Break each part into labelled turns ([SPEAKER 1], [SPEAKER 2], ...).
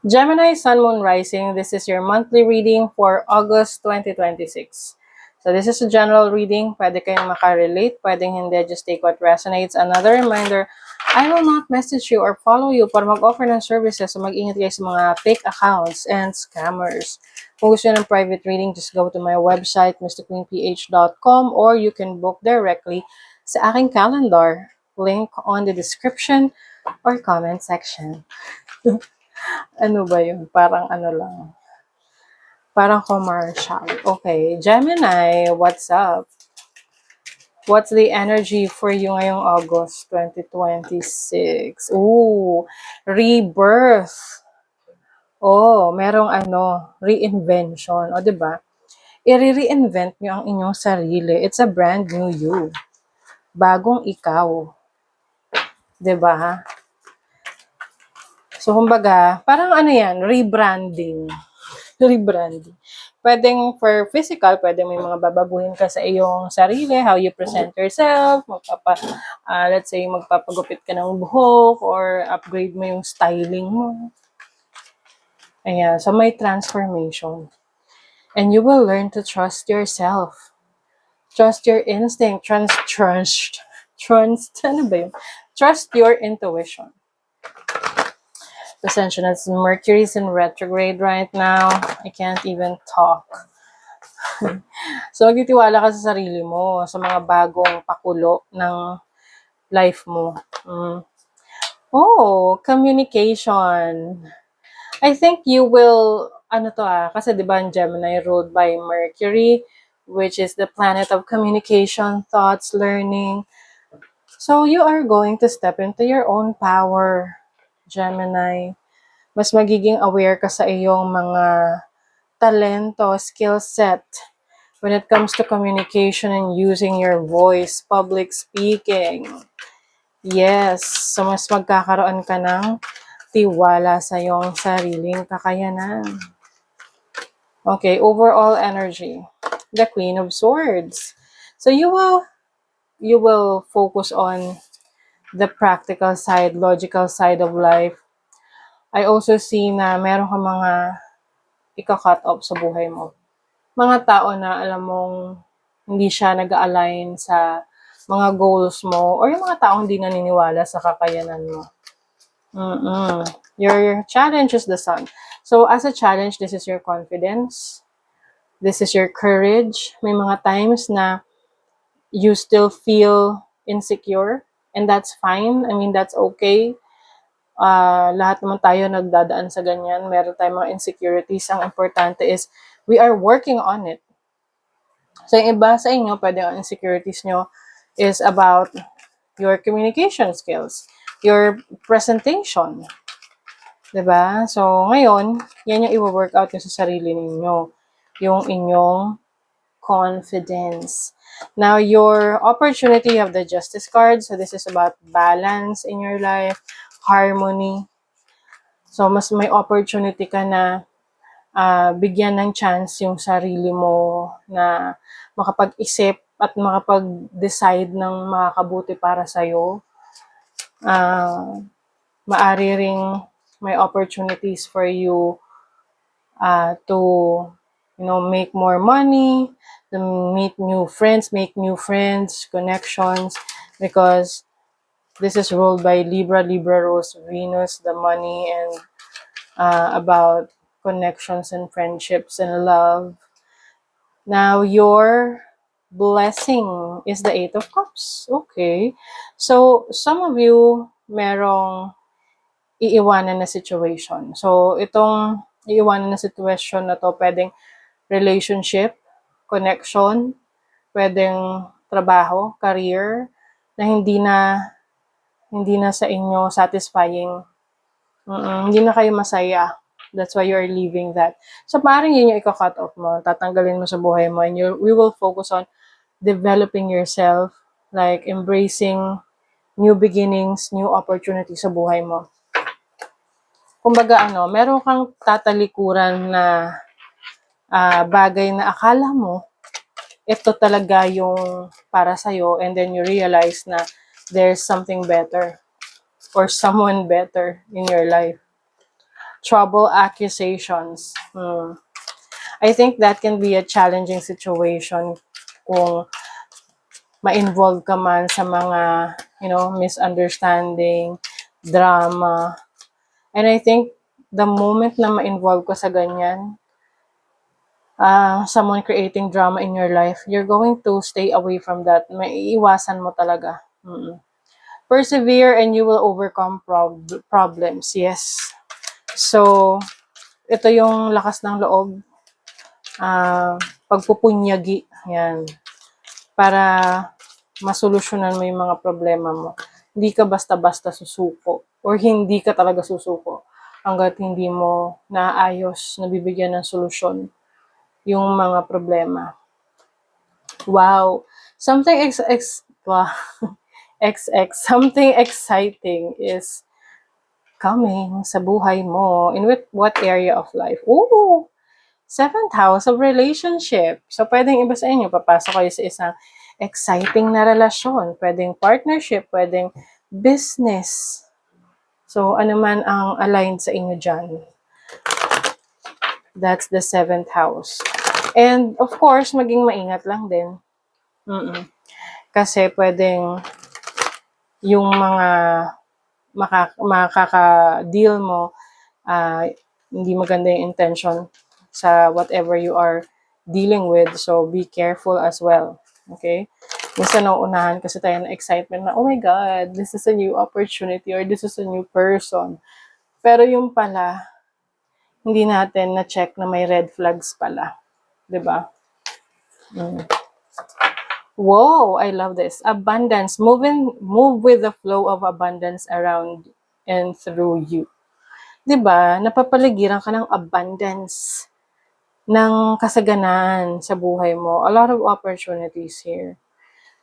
[SPEAKER 1] Gemini Sun Moon Rising, this is your monthly reading for August 2026. So this is a general reading. Pwede kayong makarelate, pwedeng hindi, just take what resonates. Another reminder, I will not message you or follow you para mag-offer ng services. So mag-ingat kayo sa mga fake accounts and scammers. Kung gusto nyo ng private reading, just go to my website, mrqueenph.com, or you can book directly sa aking calendar. Link on the description or comment section. Ano ba yun? Parang ano lang. Parang commercial. Okay, Gemini, what's up? What's the energy for you ngayong August 2026? Ooh, rebirth. Oh, merong reinvention. O, diba? I-reinvent nyo ang inyong sarili. It's a brand new you. Bagong ikaw. Diba? So, kumbaga, parang yan, rebranding. Rebranding. Pwedeng for physical, pwedeng may mga babaguhin ka sa iyong sarili, how you present yourself, let's say, magpapagupit ka ng buhok, or upgrade mo yung styling mo. Ayan, so may transformation. And you will learn to trust yourself. Trust your instinct. Ano ba yun? Trust your intuition. Pasensya na, Mercury's in retrograde right now. I can't even talk. So, magtitiwala ka sa sarili mo, sa mga bagong pakulo ng life mo. Oh, communication. I think you will, kasi di ba ang Gemini ruled by Mercury, which is the planet of communication, thoughts, learning. So, you are going to step into your own power, Gemini. Mas magiging aware ka sa iyong mga talento, skill set, when it comes to communication and using your voice, public speaking. Yes, so mas magkakaroon ka ng tiwala sa iyong sariling kakayanan. Okay, overall energy. The Queen of Swords. So you will focus on the practical side, logical side of life. I also see na meron ka mga ika-cut off sa buhay mo. Mga tao na alam mong hindi siya nag-align sa mga goals mo, or yung mga taong hindi naniniwala sa kakayanan mo. Your challenge is the Sun. So, as a challenge, this is your confidence. This is your courage. May mga times na you still feel insecure, and that's fine. I mean, that's okay. Lahat naman tayo nagdadaan sa ganyan. Meron tayong mga insecurities. Ang importante is, we are working on it. So, yung iba sa inyo, pwede ang insecurities nyo is about your communication skills, your presentation. Diba? So, ngayon, yan yung i-workout nyo sa sarili ninyo. Yung inyong confidence. Now, your opportunity, you have the Justice card. So, this is about balance in your life, harmony. So, mas may opportunity ka na bigyan ng chance yung sarili mo na makapag-isip at makapag-decide ng makakabuti para sa'yo. Maari ring may opportunities for you to, make more money, to meet new friends, connections, because this is ruled by Libra rose Venus, the money, and about connections and friendships and love. Now, your blessing is the Eight of Cups. Okay. So, some of you, merong iiwanan na situation. So, itong iiwanan na situation na to, pwedeng relationship, connection, pwedeng trabaho, career, na hindi na sa inyo satisfying. Hindi na kayo masaya. That's why you're leaving that. So, parang yun yung ika-cut off mo. Tatanggalin mo sa buhay mo. And we will focus on developing yourself, like embracing new beginnings, new opportunities sa buhay mo. Kumbaga, meron kang tatalikuran na bagay na akala mo, ito talaga yung para sa'yo, and then you realize na there's something better or someone better in your life. trouble, accusations. I think that can be a challenging situation kung ma-involve ka man sa mga, misunderstanding, drama. And I think the moment na ma-involve ka sa ganyan, someone creating drama in your life, you're going to stay away from that. Maiiwasan mo talaga. Persevere and you will overcome problems. Yes. So, ito yung lakas ng loob. Pagpupunyagi. Yan. Para masolusyonan mo yung mga problema mo. Hindi ka basta-basta susuko. Or hindi ka talaga susuko. Hanggat hindi mo naayos, nabibigyan ng solusyon yung mga problema. Wow. Something something exciting is coming sa buhay mo. In what area of life? Ooh, 7th house of relationship. So, pwedeng iba sa inyo, papasok kayo sa isang exciting na relasyon. Pwedeng partnership, pwedeng business. So, ano man ang aligned sa inyo dyan. That's the 7th house. And, of course, maging maingat lang din. Kasi pwedeng yung mga makaka-deal mo, hindi maganda yung intention sa whatever you are dealing with. So, be careful as well. Okay? Minsan nauunahan kasi tayo ng excitement na, oh my God, this is a new opportunity or this is a new person. Pero yung pala, hindi natin na-check na may red flags pala. Diba? Whoa, I love this. Abundance. Move with the flow of abundance around and through you. 'Di ba? Napapaligiran ka ng abundance, ng kasaganaan sa buhay mo. A lot of opportunities here.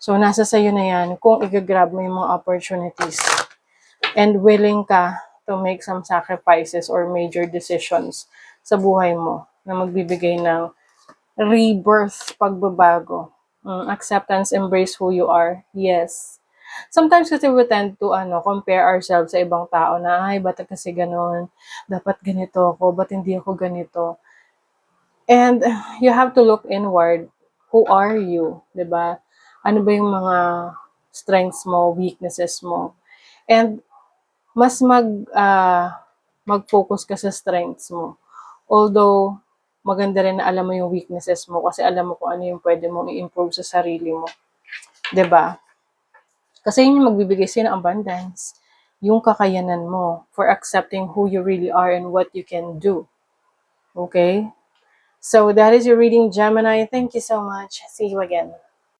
[SPEAKER 1] So, nasa sayo na yan kung i-grab mo yung mga opportunities and willing ka to make some sacrifices or major decisions sa buhay mo na magbibigay ng rebirth, pagbabago. Acceptance, embrace who you are. Yes. Sometimes kasi we tend to compare ourselves sa ibang tao na, ay, ba't kasi ganon? Dapat ganito ako, ba't hindi ako ganito? And you have to look inward. Who are you? 'Di ba? Ano ba yung mga strengths mo, weaknesses mo? And mas mag-focus ka sa strengths mo. Although, maganda rin na alam mo yung weaknesses mo kasi alam mo kung ano yung pwede mong i-improve sa sarili mo. 'Di ba? Kasi yun yung magbibigay sa'yo ng abundance. Yung kakayanan mo for accepting who you really are and what you can do. Okay? So, that is your reading, Gemini. Thank you so much. See you again.